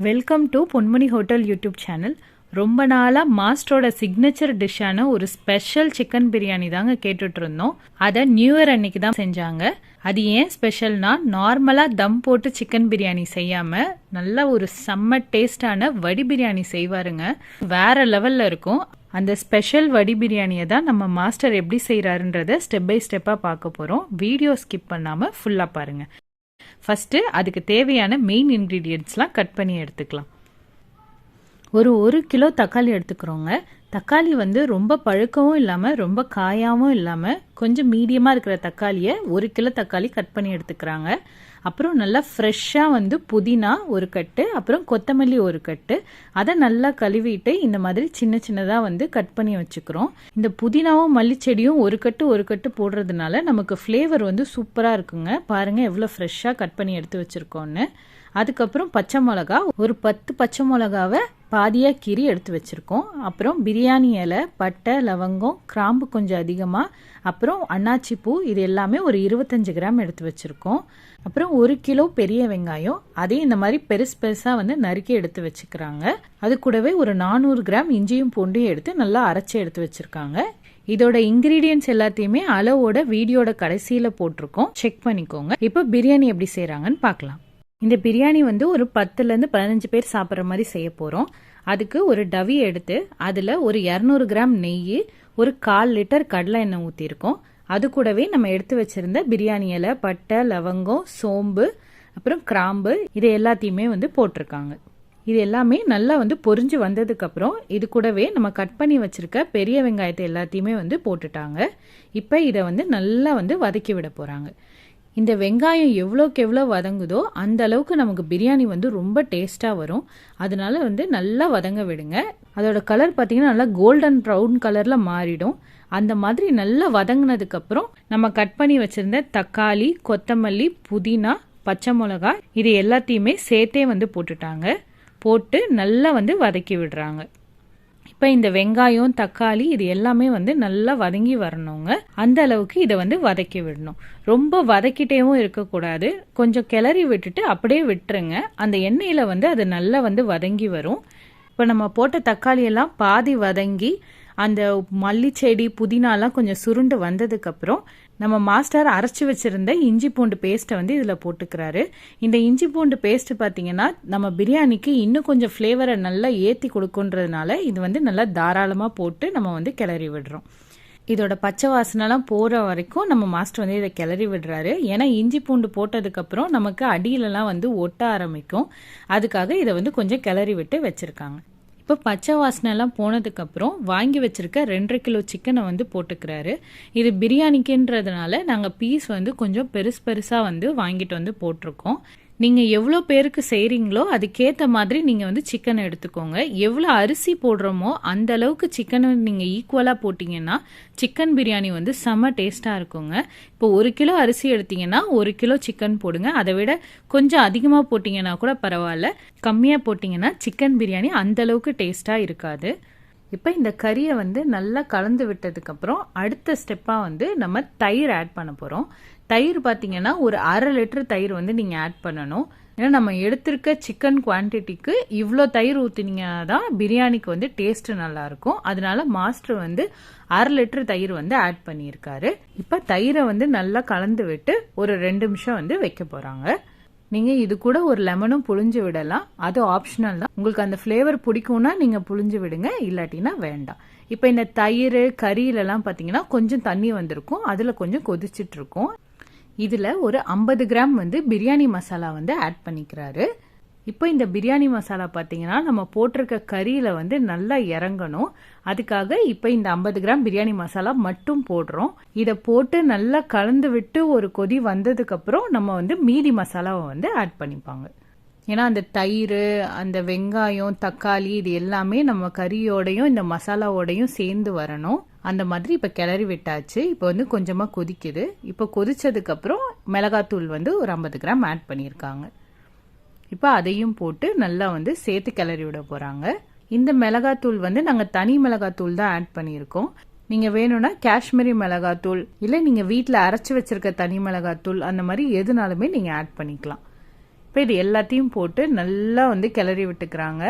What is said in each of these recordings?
Welcome to Ponmani hotel YouTube channel. ரொம்ப நாளாக மாஸ்டரோட signature டிஷ்ஷான ஒரு ஸ்பெஷல் சிக்கன் பிரியாணி தாங்க கேட்டுட்டு இருந்தோம். அதை நியூ இயர் அன்னைக்கு தான் செஞ்சாங்க. அது ஏன் ஸ்பெஷல்னா, நார்மலாக தம் போட்டு சிக்கன் பிரியாணி செய்யாமல் நல்ல ஒரு செம்ம டேஸ்டான வடி பிரியாணி செய்வாருங்க. வேற லெவலில் இருக்கும். அந்த ஸ்பெஷல் வடி பிரியாணியை தான் நம்ம மாஸ்டர் எப்படி செய்கிறாருன்றதை ஸ்டெப் பை ஸ்டெப்பாக பார்க்க போகிறோம். வீடியோ ஸ்கிப் பண்ணாமல் ஃபுல்லாக பாருங்கள். ஃபஸ்ட்டு அதுக்கு தேவையான மெயின் இன்க்ரீடியன்ட்ஸ்லாம் கட் பண்ணி எடுத்துக்கலாம். ஒரு கிலோ தக்காளி எடுத்துக்கிறோங்க. தக்காளி ரொம்ப பழுக்கவும் இல்லாமல் ரொம்ப காயாகவும் இல்லாமல் கொஞ்சம் மீடியமாக இருக்கிற தக்காளியை 1 கிலோ தக்காளி கட் பண்ணி எடுத்துக்கிறாங்க. அப்புறம் நல்லா ஃப்ரெஷ்ஷாக புதினா ஒரு கட்டு, அப்புறம் கொத்தமல்லி ஒரு கட்டு, அதை நல்லா கழுவிட்டு இந்த மாதிரி சின்ன சின்னதாக கட் பண்ணி வச்சுக்கிறோம். இந்த புதினாவும் மல்லிச்செடியும் ஒரு கட்டு போடுறதுனால நமக்கு ஃப்ளேவர் சூப்பராக இருக்குங்க. பாருங்கள் எவ்வளோ ஃப்ரெஷ்ஷாக கட் பண்ணி எடுத்து வச்சுருக்கோன்னு. அதுக்கப்புறம் பச்சை மிளகா ஒரு 10 பச்சை மிளகாவை பாதியாக கீறி எடுத்து வச்சுருக்கோம். அப்புறம் பிரியாணி இலை, பட்டை, லவங்கம், கிராம்பு கொஞ்சம் அதிகமாக, அப்புறம் அன்னாச்சி பூ, இது எல்லாமே ஒரு 25 கிராம் எடுத்து வச்சுருக்கோம். அப்புறம் 1 கிலோ பெரிய வெங்காயம், அதையும் இந்த மாதிரி பெருசாக நறுக்கி எடுத்து வச்சுக்கிறாங்க. அது கூடவே ஒரு 400 கிராம் இஞ்சியும் பூண்டையும் எடுத்து நல்லா அரைச்சி எடுத்து வச்சுருக்காங்க. இதோட இன்கிரீடியன்ஸ் எல்லாத்தையுமே அளவோட வீடியோட கடைசியில் போட்டிருக்கோம், செக் பண்ணிக்கோங்க. இப்போ பிரியாணி எப்படி செய்கிறாங்கன்னு பார்க்கலாம். இந்த பிரியாணி ஒரு 10லேருந்து 15 பேர் சாப்பிட்ற மாதிரி செய்ய போகிறோம். அதுக்கு ஒரு டவி எடுத்து அதில் ஒரு 200 கிராம் நெய், ஒரு 1/4 லிட்டர் கடலை எண்ணெய் ஊற்றிருக்கோம். அது கூடவே நம்ம எடுத்து வச்சிருந்த பிரியாணி இலை, பட்டை, லவங்கம், சோம்பு, அப்புறம் கிராம்பு, இது எல்லாத்தையுமே போட்டிருக்காங்க. இது எல்லாமே நல்லா பொரிஞ்சு வந்ததுக்கப்புறம் இது கூடவே நம்ம கட் பண்ணி வச்சிருக்க பெரிய வெங்காயத்தை எல்லாத்தையுமே போட்டுட்டாங்க. இப்போ இதை நல்லா வதக்கி விட போகிறாங்க. இந்த வெங்காயம் எவ்வளோக்கு எவ்வளோ வதங்குதோ அந்த அளவுக்கு நமக்கு பிரியாணி ரொம்ப டேஸ்ட்டாக வரும். அதனால நல்லா வதங்க விடுங்க. அதோட கலர் பார்த்தீங்கன்னா நல்லா கோல்டன் ப்ரௌன் கலரில் மாறிடும். அந்த மாதிரி நல்லா வதங்கினதுக்கப்புறம் நம்ம கட் பண்ணி வச்சுருந்த தக்காளி, கொத்தமல்லி, புதினா, பச்சை மிளகா, இது எல்லாத்தையுமே சேர்த்தே போட்டுட்டாங்க. போட்டு நல்லா வதக்கி விடுறாங்க. இப்போ இந்த வெங்காயம், தக்காளி, இது எல்லாமே நல்லா வதங்கி வரணுங்க. அந்த அளவுக்கு இதை வதக்கி விடணும். ரொம்ப வதக்கிட்டேவும் இருக்கக்கூடாது. கொஞ்சம் கிளறி விட்டுட்டு அப்படியே விட்டுருங்க. அந்த எண்ணெயில் அது நல்லா வதங்கி வரும். இப்போ நம்ம போட்ட தக்காளி எல்லாம் பாதி வதங்கி அந்த மல்லிச்செடி, புதினாலாம் கொஞ்சம் சுருண்டு வந்ததுக்கப்புறம் நம்ம மாஸ்டர் அரைச்சி வச்சிருந்த இஞ்சி பூண்டு பேஸ்ட்டை இதில் போட்டுக்கிறாரு. இந்த இஞ்சி பூண்டு பேஸ்ட் பார்த்தீங்கன்னா நம்ம பிரியாணிக்கு இன்னும் கொஞ்சம் ஃப்ளேவரை நல்லா ஏற்றி கொடுக்குன்றதுனால இது நல்லா தாராளமாக போட்டு நம்ம கிளறி விடுறோம். இதோட பச்சை வாசனைலாம் போகிற வரைக்கும் நம்ம மாஸ்டர் இதை கிளறி விடுறாரு. ஏன்னா இஞ்சி பூண்டு போட்டதுக்கப்புறம் நமக்கு அடியிலலாம் ஒட்ட ஆரம்பிக்கும். அதுக்காக இதை கொஞ்சம் கிளறி விட்டு வச்சுருக்காங்க. இப்போ பச்சை வாசனைலாம் போனதுக்கப்புறம் வாங்கி வச்சிருக்க 2.5 கிலோ சிக்கனை போட்டுக்கிறாரு. இது பிரியாணிக்குன்றதுனால நாங்கள் பீஸ் கொஞ்சம் பெருசாக வாங்கிட்டு போட்டிருக்கோம். நீங்கள் எவ்வளோ பேருக்கு செய்கிறீங்களோ அதுக்கேற்ற மாதிரி நீங்கள் சிக்கனை எடுத்துக்கோங்க. எவ்வளோ அரிசி போடுறோமோ அந்த அளவுக்கு சிக்கனை நீங்கள் ஈக்குவலாக போட்டிங்கன்னா சிக்கன் பிரியாணி செம்ம டேஸ்ட்டாக இருக்குங்க. இப்போ 1 கிலோ அரிசி எடுத்தீங்கன்னா 1 கிலோ சிக்கன் போடுங்க. அதை விட கொஞ்சம் அதிகமாக போட்டிங்கன்னா கூட பரவாயில்ல. கம்மியாக போட்டிங்கன்னா சிக்கன் பிரியாணி அந்த அளவுக்கு டேஸ்ட்டாக இருக்காது. இப்போ இந்த கறியை நல்லா கலந்து விட்டதுக்கப்புறம் அடுத்த ஸ்டெப்பாக நம்ம தயிர் ஆட் பண்ண போகிறோம். தயிர் பார்த்தீங்கன்னா ஒரு 1/2 லிட்டர் தயிர் நீங்கள் ஆட் பண்ணணும். ஏன்னா நம்ம எடுத்திருக்க சிக்கன் குவான்டிட்டிக்கு இவ்வளோ தயிர் ஊற்றினீங்கன்னா தான் பிரியாணிக்கு டேஸ்ட்டு நல்லாயிருக்கும். அதனால மாஸ்டர் 1/2 லிட்டர் தயிர் ஆட் பண்ணியிருக்காரு. இப்போ தயிரை நல்லா கலந்து விட்டு ஒரு 2 நிமிஷம் வைக்க போகிறாங்க. நீங்கள் இது கூட ஒரு லெமனும் புழிஞ்சு விடலாம். அது ஆப்ஷனல் தான். உங்களுக்கு அந்த ஃப்ளேவர் பிடிக்கும்னா நீங்கள் புழிஞ்சு விடுங்க, இல்லாட்டினா வேண்டாம். இப்போ இந்த தயிர் கறியிலலாம் பார்த்தீங்கன்னா கொஞ்சம் தண்ணி வந்திருக்கும். அதில் கொஞ்சம் கொதிச்சுட்டு இருக்கும். இதில் ஒரு 50 கிராம் பிரியாணி மசாலா ஆட் பண்ணிக்கிறாரு. இப்போ இந்த பிரியாணி மசாலா பார்த்தீங்கன்னா நம்ம போட்டிருக்க கறியில் நல்லா இறங்கணும். அதுக்காக இப்போ இந்த 50 கிராம் பிரியாணி மசாலா மட்டும் போடுறோம். இதை போட்டு நல்லா கலந்து விட்டு ஒரு கொதி வந்ததுக்கப்புறம் நம்ம மீதி மசாலாவை ஆட் பண்ணிப்பாங்க. ஏன்னா அந்த தயிர், அந்த வெங்காயம், தக்காளி, இது எல்லாமே நம்ம கறியோடையும் இந்த மசாலாவோடையும் சேர்ந்து வரணும். அந்த மாதிரி இப்போ கிளறி விட்டாச்சு. இப்போ கொஞ்சமாக கொதிக்குது. இப்போ கொதிச்சதுக்கப்புறம் மிளகாத்தூள் ஒரு 50 கிராம் ஆட் பண்ணியிருக்காங்க. இப்போ அதையும் போட்டு நல்லா சேர்த்து கிளறி விட போகிறாங்க. இந்த மிளகாத்தூள் நாங்கள் தனி மிளகாத்தூள் தான் ஆட் பண்ணியிருக்கோம். நீங்கள் வேணும்னா காஷ்மீரி மிளகாத்தூள், இல்லை நீங்கள் வீட்டில் அரைச்சி வச்சிருக்க தனி மிளகாத்தூள், அந்த மாதிரி எதுனாலுமே நீங்கள் ஆட் பண்ணிக்கலாம். இப்போ இது எல்லாத்தையும் போட்டு நல்லா வந்து கிளறி விட்டுக்கிறாங்க.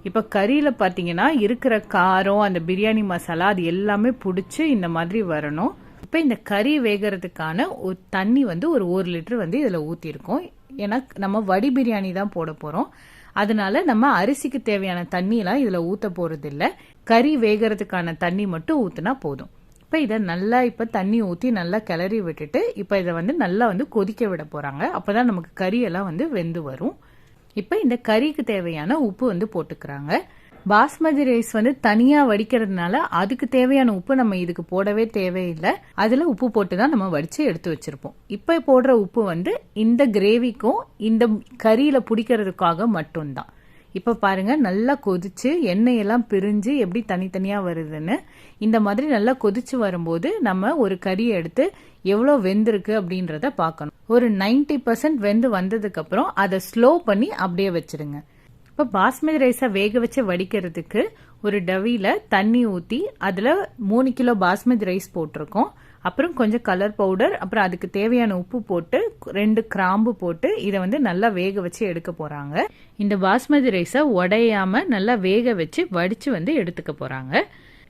இப்போ கறியில் பார்த்தீங்கன்னா இருக்கிற காரம் அந்த பிரியாணி மசாலா அது எல்லாமே பிடிச்சி இந்த மாதிரி வரணும். இப்போ இந்த கறி வேகிறதுக்கான ஒரு தண்ணி வந்து ஒரு 1 லிட்டர் வந்து இதில் ஊற்றிருக்கோம். ஏன்னா நம்ம வடி பிரியாணி தான் போட போகிறோம். அதனால நம்ம அரிசிக்கு தேவையான தண்ணியெல்லாம் இதில் ஊற்ற போகிறது இல்லை. கறி வேகிறதுக்கான தண்ணி மட்டும் ஊற்றினா போதும். இப்போ இதை நல்லா இப்போ தண்ணி ஊற்றி நல்லா கிளறி விட்டுட்டு இப்போ இதை வந்து நல்லா வந்து கொதிக்க விட போகிறாங்க. அப்போ தான் நமக்கு கறியெல்லாம் வந்து வெந்து வரும். இப்போ இந்த கறிக்கு தேவையான உப்பு வந்து போட்டுக்கிறாங்க. பாஸ்மதி ரைஸ் வந்து தனியாக வடிக்கிறதுனால அதுக்கு தேவையான உப்பு நம்ம இதுக்கு போடவே தேவையில்லை. அதில் உப்பு போட்டு தான் நம்ம வடித்து எடுத்து வச்சுருப்போம். இப்போ போடுற உப்பு வந்து இந்த கிரேவிக்கும் இந்த கறியில் பிடிக்கிறதுக்காக மட்டும்தான். இப்போ பாருங்க நல்லா கொதிச்சு எண்ணெயெல்லாம் பிரிஞ்சு எப்படி தனித்தனியாக வருதுன்னு. இந்த மாதிரி நல்லா கொதிச்சு வரும்போது நம்ம ஒரு கறியை எடுத்து எவ்வளோ வெந்திருக்கு அப்படின்றத பார்க்கணும். ஒரு 90% வெந்து வந்ததுக்கு அப்புறம் அதை ஸ்லோ பண்ணி அப்படியே வச்சிருங்க. இப்போ பாஸ்மதி ரைஸை வேக வச்சு வடிக்கிறதுக்கு ஒரு டவியில் தண்ணி ஊற்றி அதில் 3 கிலோ பாஸ்மதி ரைஸ் போட்டிருக்கோம். அப்புறம் கொஞ்சம் கலர் பவுடர், அப்புறம் அதுக்கு தேவையான உப்பு போட்டு 2 கிராம்பு போட்டு இதை வந்து நல்லா வேக வச்சு எடுக்க போகிறாங்க. இந்த பாஸ்மதி ரைஸை உடையாமல் நல்லா வேக வச்சு வடித்து வந்து எடுத்துக்க போகிறாங்க.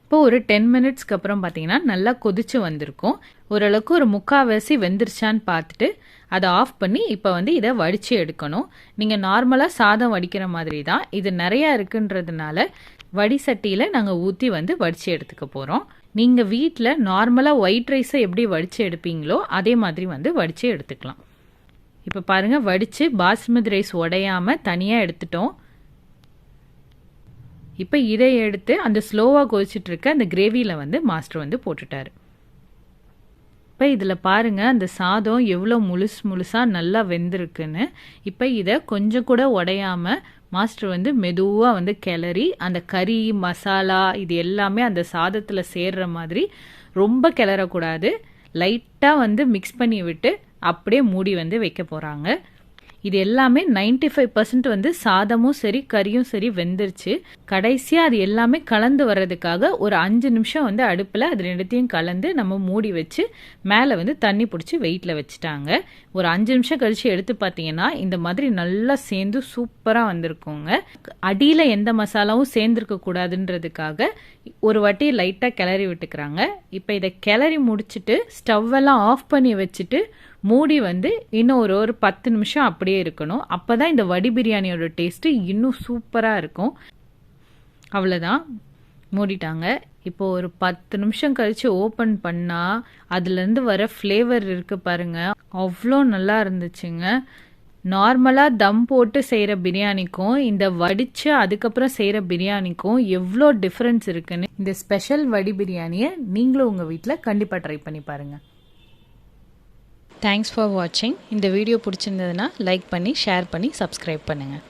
இப்போ ஒரு 10 மினிட்ஸ்க்கு அப்புறம் பார்த்தீங்கன்னா நல்லா கொதிச்சு வந்திருக்கும். ஓரளவுக்கு ஒரு 3/4 வெந்துருச்சான்னு பார்த்துட்டு அதை ஆஃப் பண்ணி இப்போ வந்து இதை வடித்து எடுக்கணும். நீங்கள் நார்மலாக சாதம் வடிக்கிற மாதிரி தான். இது நிறையா இருக்குன்றதுனால வடி சட்டியில் நாங்கள் ஊற்றி வந்து வடித்து எடுத்துக்க போகிறோம். நீங்கள் வீட்டில் நார்மலாக ஒயிட் ரைஸை எப்படி வடித்து எடுப்பீங்களோ அதே மாதிரி வந்து வடித்து எடுத்துக்கலாம். இப்போ பாருங்கள் வடித்து பாஸ்மதி ரைஸ் உடையாமல் தனியாக எடுத்துட்டோம். இப்போ இதை எடுத்து அந்த ஸ்லோவாக கொதிச்சுட்டு இருக்க அந்த கிரேவியில் வந்து மாஸ்டர் வந்து போட்டுட்டாரு. இப்போ இதில் பாருங்கள் அந்த சாதம் எவ்வளோ முழுசாக நல்லா வெந்திருக்குன்னு. இப்போ இதை கொஞ்சம் கூட உடையாமல் மாஸ்டர் வந்து மெதுவாக வந்து கிளறி அந்த கறி மசாலா இது எல்லாமே அந்த சாதத்தில் சேர்ற மாதிரி ரொம்ப கிளறக்கூடாது. லைட்டாக வந்து மிக்ஸ் பண்ணி விட்டு அப்படியே மூடி வந்து வைக்க போகிறாங்க. இது எல்லாமே 95% வந்து சாதமும் சரி கறியும் சரி வெந்துருச்சு. கடைசியாக அது எல்லாமே கலந்து வர்றதுக்காக ஒரு 5 நிமிஷம் வந்து அடுப்பில் அது ரெண்டுத்தையும் கலந்து நம்ம மூடி வச்சு மேலே வந்து தண்ணி பிடிச்சி வெயிட்டில் வச்சுட்டாங்க. ஒரு 5 நிமிஷம் கழித்து எடுத்து பார்த்தீங்கன்னா இந்த மாதிரி நல்லா சேர்ந்து சூப்பராக வந்திருக்குங்க. அடியில் எந்த மசாலாவும் சேர்ந்துருக்க கூடாதுன்றதுக்காக ஒரு வாட்டி லைட்டாக கிளறி விட்டுக்கிறாங்க. இப்போ இதை கிளறி முடிச்சுட்டு ஸ்டவ்வெல்லாம் ஆஃப் பண்ணி வச்சுட்டு மூடி வந்து இன்னும் ஒரு 10 நிமிஷம் அப்படியே இருக்கணும். அப்போ தான் இந்த வடி பிரியாணியோட டேஸ்ட்டு இன்னும் சூப்பராக இருக்கும். அவ்வளோதான், மூடிட்டாங்க. இப்போது ஒரு 10 நிமிஷம் கழித்து ஓப்பன் பண்ணால் அதுலேருந்து வர ஃப்ளேவர் இருக்குது பாருங்கள், அவ்வளோ நல்லா இருந்துச்சுங்க. நார்மலாக தம் போட்டு செய்கிற பிரியாணிக்கும் இந்த வடித்து அதுக்கப்புறம் செய்கிற பிரியாணிக்கும் எவ்வளோ டிஃப்ரென்ஸ் இருக்குன்னு இந்த ஸ்பெஷல் வடி பிரியாணியை நீங்களும் உங்கள் வீட்டில் கண்டிப்பாக ட்ரை பண்ணி பாருங்கள். தேங்க்ஸ் ஃபார் வாட்சிங். இந்த வீடியோ பிடிச்சிருந்ததுன்னா லைக் பண்ணி ஷேர் பண்ணி சப்ஸ்கிரைப் பண்ணுங்கள்.